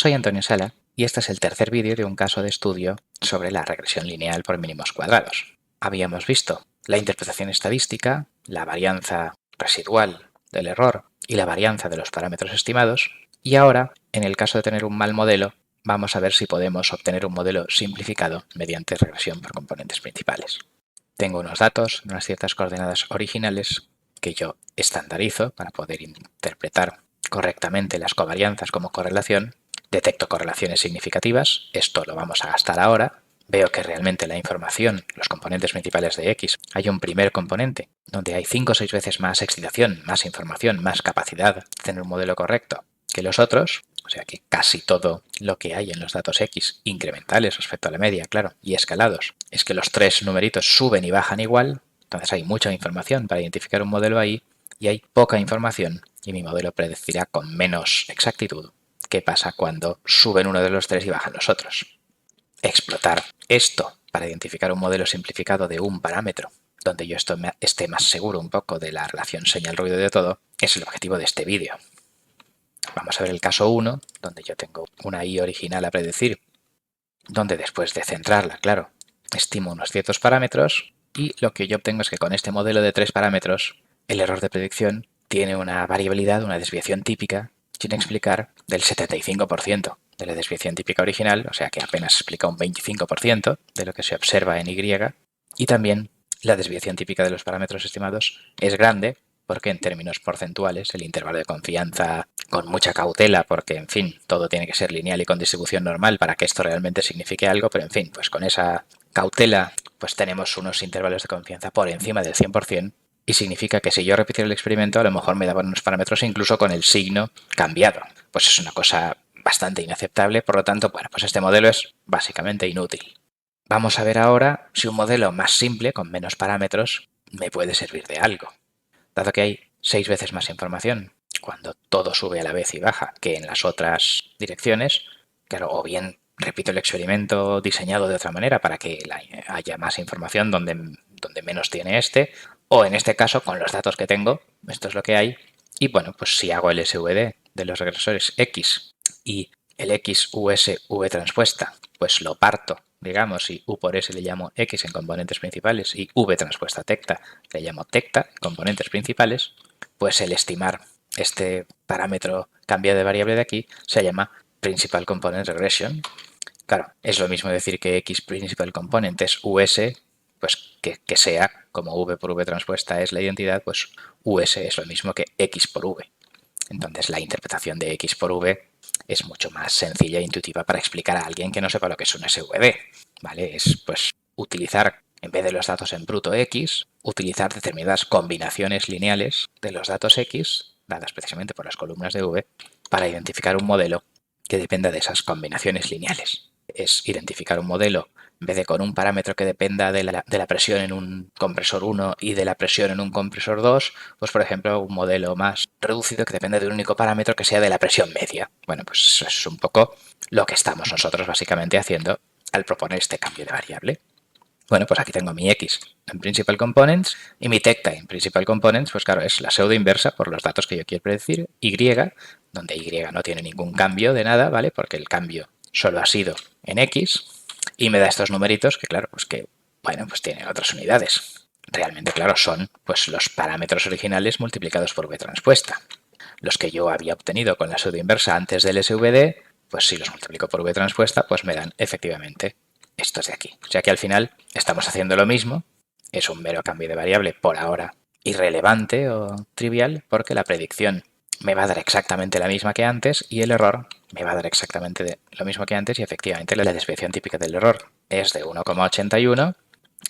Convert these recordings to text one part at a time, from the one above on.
Soy Antonio Sala y este es el tercer vídeo de un caso de estudio sobre la regresión lineal por mínimos cuadrados. Habíamos visto la interpretación estadística, la varianza residual del error y la varianza de los parámetros estimados, y ahora, en el caso de tener un mal modelo, vamos a ver si podemos obtener un modelo simplificado mediante regresión por componentes principales. Tengo unos datos, unas ciertas coordenadas originales que yo estandarizo para poder interpretar correctamente las covarianzas como correlación. Detecto correlaciones significativas, esto lo vamos a gastar ahora. Veo que realmente la información, los componentes principales de X, hay un primer componente donde hay 5 o 6 veces más excitación, más información, más capacidad de tener un modelo correcto que los otros, o sea que casi todo lo que hay en los datos X, incrementales respecto a la media, claro, y escalados, es que los tres numeritos suben y bajan igual, entonces hay mucha información para identificar un modelo ahí y hay poca información y mi modelo predecirá con menos exactitud qué pasa cuando suben uno de los tres y bajan los otros. Explotar esto para identificar un modelo simplificado de un parámetro donde yo esté más seguro un poco de la relación señal-ruido de todo es el objetivo de este vídeo. Vamos a ver el caso 1, donde yo tengo una I original a predecir, donde después de centrarla, claro, estimo unos ciertos parámetros y lo que yo obtengo es que con este modelo de 3 parámetros el error de predicción tiene una variabilidad, una desviación típica, sin explicar, del 75% de la desviación típica original, o sea que apenas explica un 25% de lo que se observa en Y, y también la desviación típica de los parámetros estimados es grande, porque en términos porcentuales el intervalo de confianza, con mucha cautela, porque en fin, todo tiene que ser lineal y con distribución normal para que esto realmente signifique algo, pero en fin, pues con esa cautela pues tenemos unos intervalos de confianza por encima del 100%, y significa que si yo repitiera el experimento a lo mejor me daban unos parámetros incluso con el signo cambiado. Pues es una cosa bastante inaceptable, por lo tanto, bueno, pues este modelo es básicamente inútil. Vamos a ver ahora si un modelo más simple, con menos parámetros, me puede servir de algo. Dado que hay 6 veces más información cuando todo sube a la vez y baja que en las otras direcciones, claro, o bien repito el experimento diseñado de otra manera para que haya más información donde menos tiene este, o en este caso con los datos que tengo, esto es lo que hay, y bueno, pues si hago el SVD de los regresores X y el X US V transpuesta, pues lo parto, digamos, y U por S le llamo X en componentes principales y V transpuesta tecta le llamo tecta en componentes principales, pues el estimar este parámetro cambiado de variable de aquí se llama Principal Component Regression. Claro, es lo mismo decir que X Principal Component es US, pues que sea, como V por V transpuesta es la identidad, pues US es lo mismo que X por V. Entonces la interpretación de X por V es mucho más sencilla e intuitiva para explicar a alguien que no sepa lo que es un SVD, ¿vale? Es pues utilizar, en vez de los datos en bruto X, utilizar determinadas combinaciones lineales de los datos X, dadas precisamente por las columnas de V, para identificar un modelo que dependa de esas combinaciones lineales. Es identificar un modelo en vez de con un parámetro que dependa de la presión en un compresor 1 y de la presión en un compresor 2, pues por ejemplo un modelo más reducido que dependa de un único parámetro que sea de la presión media. Bueno, pues eso es un poco lo que estamos nosotros básicamente haciendo al proponer este cambio de variable. Bueno, pues aquí tengo mi X en Principal Components y mi tecta en Principal Components, pues claro, es la pseudo inversa por los datos que yo quiero predecir, Y, donde Y no tiene ningún cambio de nada, ¿vale? Porque el cambio solo ha sido en X, y me da estos numeritos que, claro, pues que, bueno, pues tienen otras unidades. Realmente, claro, son pues los parámetros originales multiplicados por V transpuesta. Los que yo había obtenido con la pseudo inversa antes del SVD, pues si los multiplico por V transpuesta, pues me dan efectivamente estos de aquí. O sea que al final estamos haciendo lo mismo, es un mero cambio de variable por ahora irrelevante o trivial, porque la predicción me va a dar exactamente la misma que antes y el error me va a dar exactamente lo mismo que antes, y efectivamente la desviación típica del error es de 1,81,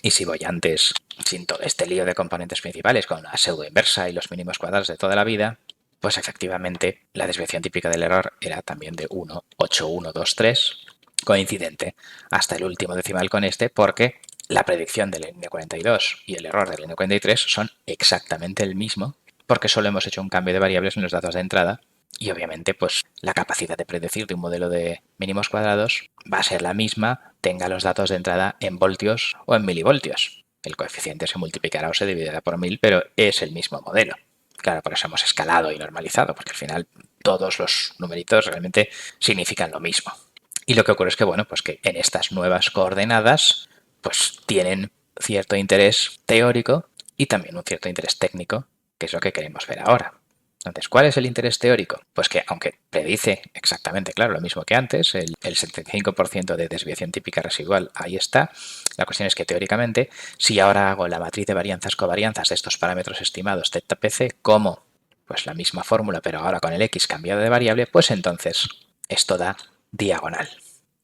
y si voy antes sin todo este lío de componentes principales con la pseudo inversa y los mínimos cuadrados de toda la vida, pues efectivamente la desviación típica del error era también de 1,8123, coincidente hasta el último decimal con este, porque la predicción del N42 y el error del N43 son exactamente el mismo, porque solo hemos hecho un cambio de variables en los datos de entrada, y obviamente pues la capacidad de predecir de un modelo de mínimos cuadrados va a ser la misma, tenga los datos de entrada en voltios o en milivoltios. El coeficiente se multiplicará o se dividirá por 1000, pero es el mismo modelo. Claro, por eso hemos escalado y normalizado, porque al final todos los numeritos realmente significan lo mismo. Y lo que ocurre es que, bueno, pues que en estas nuevas coordenadas, pues tienen cierto interés teórico y también un cierto interés técnico, que es lo que queremos ver ahora. Entonces, ¿cuál es el interés teórico? Pues que aunque predice exactamente, claro, lo mismo que antes, el 75% de desviación típica residual, ahí está, la cuestión es que teóricamente, si ahora hago la matriz de varianzas-covarianzas de estos parámetros estimados θ PC como pues la misma fórmula, pero ahora con el x cambiado de variable, pues entonces esto da diagonal,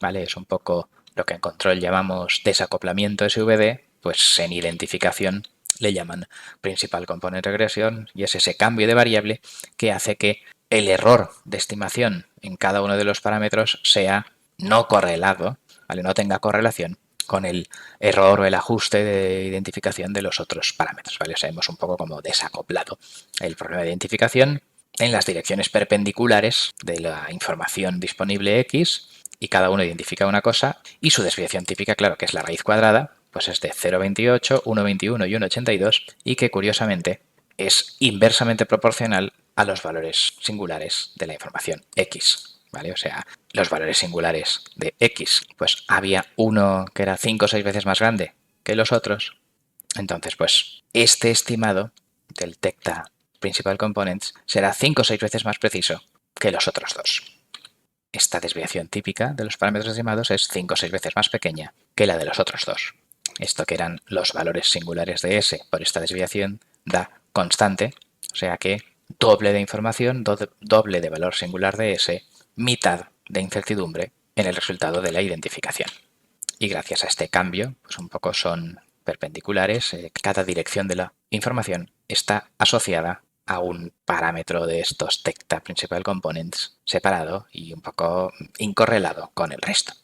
¿vale? Es un poco lo que en control llamamos desacoplamiento SVD, pues en identificación le llaman principal component regresión, y es ese cambio de variable que hace que el error de estimación en cada uno de los parámetros sea no correlado, ¿vale? No tenga correlación con el error o el ajuste de identificación de los otros parámetros, ¿vale? O sea, hemos un poco como desacoplado el problema de identificación en las direcciones perpendiculares de la información disponible X, y cada uno identifica una cosa, y su desviación típica, claro, que es la raíz cuadrada, pues es de 0,28, 1,21 y 1,82, y que curiosamente es inversamente proporcional a los valores singulares de la información X, ¿vale? O sea, los valores singulares de X, pues había uno que era 5 o 6 veces más grande que los otros. Entonces, pues este estimado del θ principal components será 5 o 6 veces más preciso que los otros dos. Esta desviación típica de los parámetros estimados es 5 o 6 veces más pequeña que la de los otros dos. Esto que eran los valores singulares de S por esta desviación da constante, o sea que doble de información, doble de valor singular de S, mitad de incertidumbre en el resultado de la identificación. Y gracias a este cambio, pues un poco son perpendiculares, cada dirección de la información está asociada a un parámetro de estos θ principal components separado y un poco incorrelado con el resto.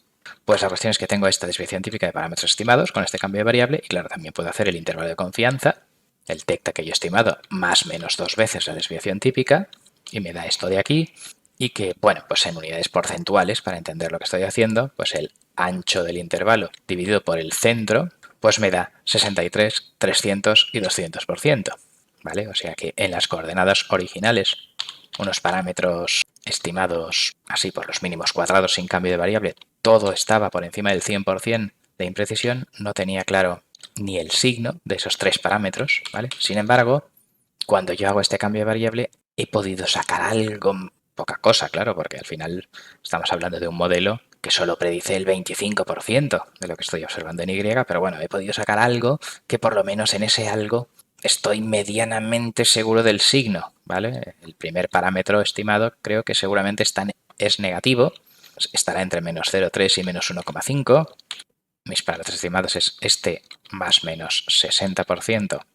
Pues la cuestión es que tengo esta desviación típica de parámetros estimados con este cambio de variable, y claro, también puedo hacer el intervalo de confianza, el θ que yo he estimado más o menos 2 veces la desviación típica, y me da esto de aquí, y que, bueno, pues en unidades porcentuales, para entender lo que estoy haciendo, pues el ancho del intervalo dividido por el centro, pues me da 63, 300 y 200%, ¿vale? O sea que en las coordenadas originales, unos parámetros estimados así por los mínimos cuadrados sin cambio de variable, todo estaba por encima del 100% de imprecisión, no tenía claro ni el signo de esos tres parámetros, ¿vale? Sin embargo, cuando yo hago este cambio de variable, he podido sacar algo, poca cosa, claro, porque al final estamos hablando de un modelo que solo predice el 25% de lo que estoy observando en Y, pero bueno, he podido sacar algo que por lo menos en ese algo estoy medianamente seguro del signo, ¿vale? El primer parámetro estimado creo que seguramente es negativo, estará entre menos 0,3 y menos 1,5. Mis parámetros estimados es este más menos 60%,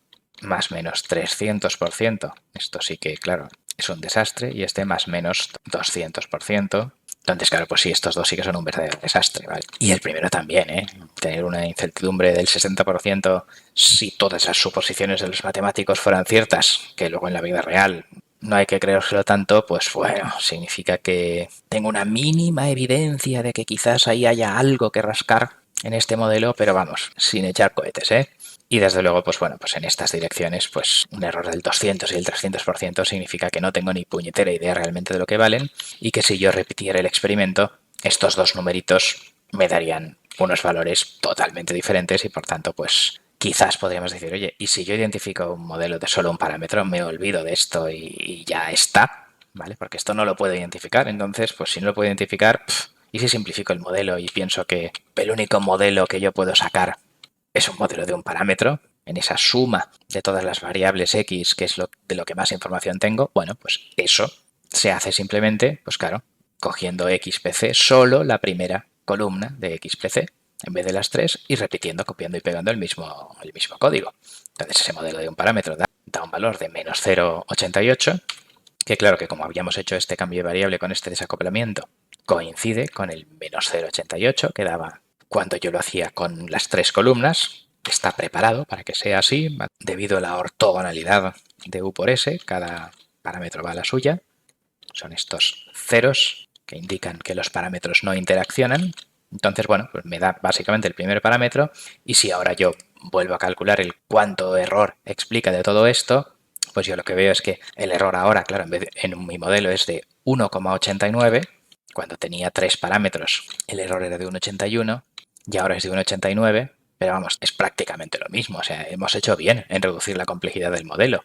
más menos 300%. Esto sí que, claro, es un desastre. Y este más menos 200%. Entonces, claro, pues sí, estos dos sí que son un verdadero desastre, ¿vale? Y el primero también, ¿eh? Tener una incertidumbre del 60% si todas las suposiciones de los matemáticos fueran ciertas, que luego en la vida real no hay que creérselo tanto, pues bueno, significa que tengo una mínima evidencia de que quizás ahí haya algo que rascar en este modelo, pero vamos, sin echar cohetes, ¿eh? Y desde luego, pues bueno, pues en estas direcciones, pues un error del 200 y el 300% significa que no tengo ni puñetera idea realmente de lo que valen, y que si yo repitiera el experimento, estos dos numeritos me darían unos valores totalmente diferentes, y por tanto, pues quizás podríamos decir, oye, ¿y si yo identifico un modelo de solo un parámetro, me olvido de esto y ya está? ¿Vale? Porque esto no lo puedo identificar, entonces, pues si no lo puedo identificar, ¿y si simplifico el modelo y pienso que el único modelo que yo puedo sacar es un modelo de un parámetro, en esa suma de todas las variables X, que es de lo que más información tengo? Bueno, pues eso se hace simplemente, pues claro, cogiendo XPC solo la primera columna de XPC en vez de las tres, y repitiendo, copiando y pegando el mismo código. Entonces ese modelo de un parámetro da un valor de menos 0,88, que claro que como habíamos hecho este cambio de variable con este desacoplamiento, coincide con el menos 0,88 que daba cuando yo lo hacía con las tres columnas. Está preparado para que sea así, debido a la ortogonalidad de U por S, cada parámetro va a la suya. Son estos ceros que indican que los parámetros no interaccionan. Entonces, bueno, pues me da básicamente el primer parámetro, y si ahora yo vuelvo a calcular el cuánto error explica de todo esto, pues yo lo que veo es que el error ahora, claro, en mi modelo es de 1,89, cuando tenía 3 parámetros el error era de 1,81 y ahora es de 1,89, pero vamos, es prácticamente lo mismo, o sea, hemos hecho bien en reducir la complejidad del modelo.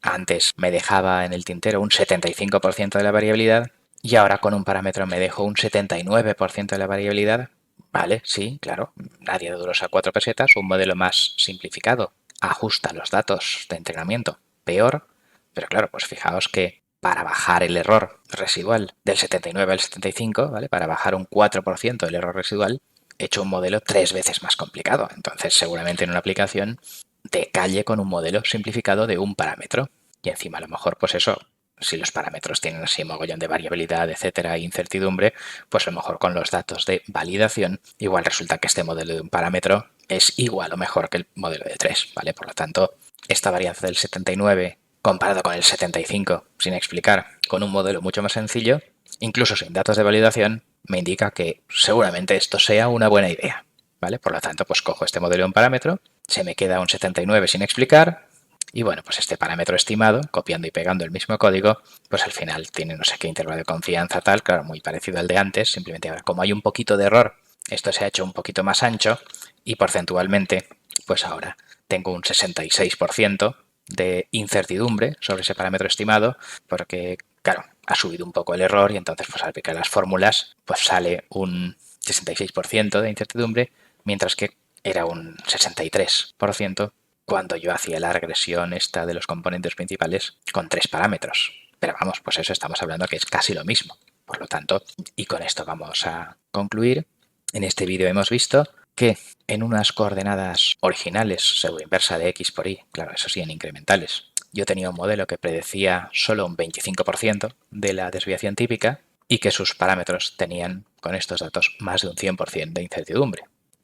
Antes me dejaba en el tintero un 75% de la variabilidad y ahora con un parámetro me dejo un 79% de la variabilidad. Vale, sí, claro, nadie de duros a 4 pesetas, un modelo más simplificado, ajusta los datos de entrenamiento peor, pero claro, pues fijaos que para bajar el error residual del 79 al 75, ¿vale? Para bajar un 4% del error residual, he hecho un modelo 3 veces más complicado. Entonces, seguramente en una aplicación decalle con un modelo simplificado de un parámetro. Y encima, a lo mejor, pues eso, si los parámetros tienen así mogollón de variabilidad, etcétera, e incertidumbre, pues a lo mejor con los datos de validación, igual resulta que este modelo de un parámetro es igual o mejor que el modelo de 3, ¿vale? Por lo tanto, esta varianza del 79 comparado con el 75, sin explicar, con un modelo mucho más sencillo, incluso sin datos de validación, me indica que seguramente esto sea una buena idea, ¿vale? Por lo tanto, pues cojo este modelo de un parámetro, se me queda un 79 sin explicar, y bueno, pues este parámetro estimado, copiando y pegando el mismo código, pues al final tiene no sé qué intervalo de confianza tal, claro, muy parecido al de antes, simplemente ahora como hay un poquito de error, esto se ha hecho un poquito más ancho y porcentualmente, pues ahora tengo un 66% de incertidumbre sobre ese parámetro estimado, porque, claro, ha subido un poco el error y entonces pues al aplicar las fórmulas pues sale un 66% de incertidumbre, mientras que era un 63% cuando yo hacía la regresión esta de los componentes principales con 3 parámetros. Pero vamos, pues eso estamos hablando que es casi lo mismo. Por lo tanto, y con esto vamos a concluir. En este vídeo hemos visto que en unas coordenadas originales pseudoinversa de x por y, claro, eso sí, en incrementales, yo tenía un modelo que predecía solo un 25% de la desviación típica y que sus parámetros tenían con estos datos más de un 100% de incertidumbre.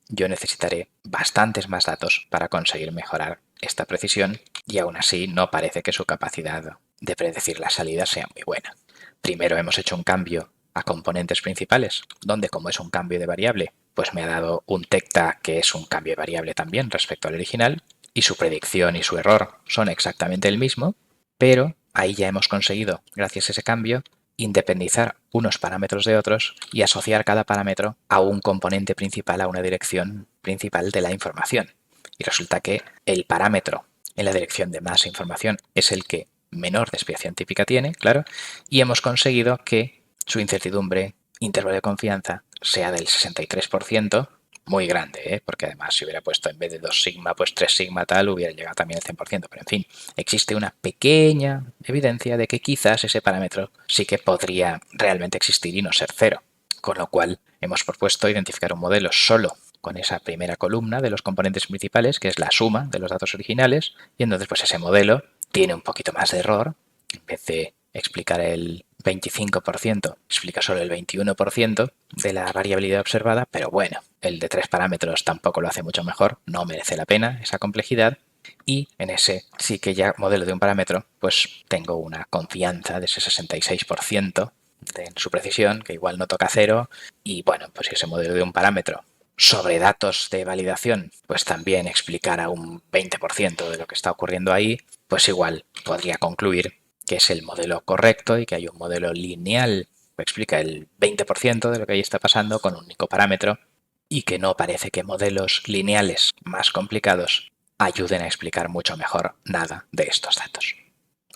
Yo necesitaré bastantes más datos para conseguir mejorar esta precisión y aún así no parece que su capacidad de predecir la salida sea muy buena. Primero hemos hecho un cambio a componentes principales, donde como es un cambio de variable, pues me ha dado un tecta que es un cambio de variable también respecto al original, y su predicción y su error son exactamente el mismo, pero ahí ya hemos conseguido, gracias a ese cambio, independizar unos parámetros de otros y asociar cada parámetro a un componente principal, a una dirección principal de la información. Y resulta que el parámetro en la dirección de más información es el que menor desviación típica tiene, claro, y hemos conseguido que su incertidumbre, intervalo de confianza, sea del 63%, muy grande, porque además si hubiera puesto en vez de 2 sigma, pues 3 sigma tal, hubiera llegado también al 100%, pero en fin, existe una pequeña evidencia de que quizás ese parámetro sí que podría realmente existir y no ser cero, con lo cual hemos propuesto identificar un modelo solo con esa primera columna de los componentes principales, que es la suma de los datos originales, y entonces pues ese modelo tiene un poquito más de error, en vez de explicar el 25%, explica solo el 21% de la variabilidad observada, pero bueno, el de 3 parámetros tampoco lo hace mucho mejor, no merece la pena esa complejidad, y en ese sí que ya modelo de un parámetro, pues tengo una confianza de ese 66% en su precisión, que igual no toca cero, y bueno, pues si ese modelo de un parámetro sobre datos de validación, pues también explicara un 20% de lo que está ocurriendo ahí, pues igual podría concluir que es el modelo correcto y que hay un modelo lineal que explica el 20% de lo que ahí está pasando con un único parámetro y que no parece que modelos lineales más complicados ayuden a explicar mucho mejor nada de estos datos.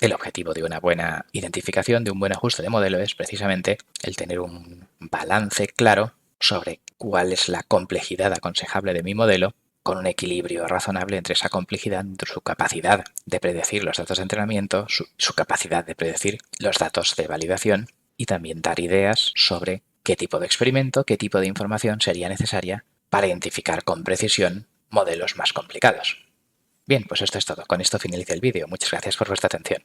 El objetivo de una buena identificación, de un buen ajuste de modelo, es precisamente el tener un balance claro sobre cuál es la complejidad aconsejable de mi modelo, con un equilibrio razonable entre esa complejidad, entre su capacidad de predecir los datos de entrenamiento, su capacidad de predecir los datos de validación y también dar ideas sobre qué tipo de experimento, qué tipo de información sería necesaria para identificar con precisión modelos más complicados. Bien, pues esto es todo. Con esto finaliza el vídeo. Muchas gracias por vuestra atención.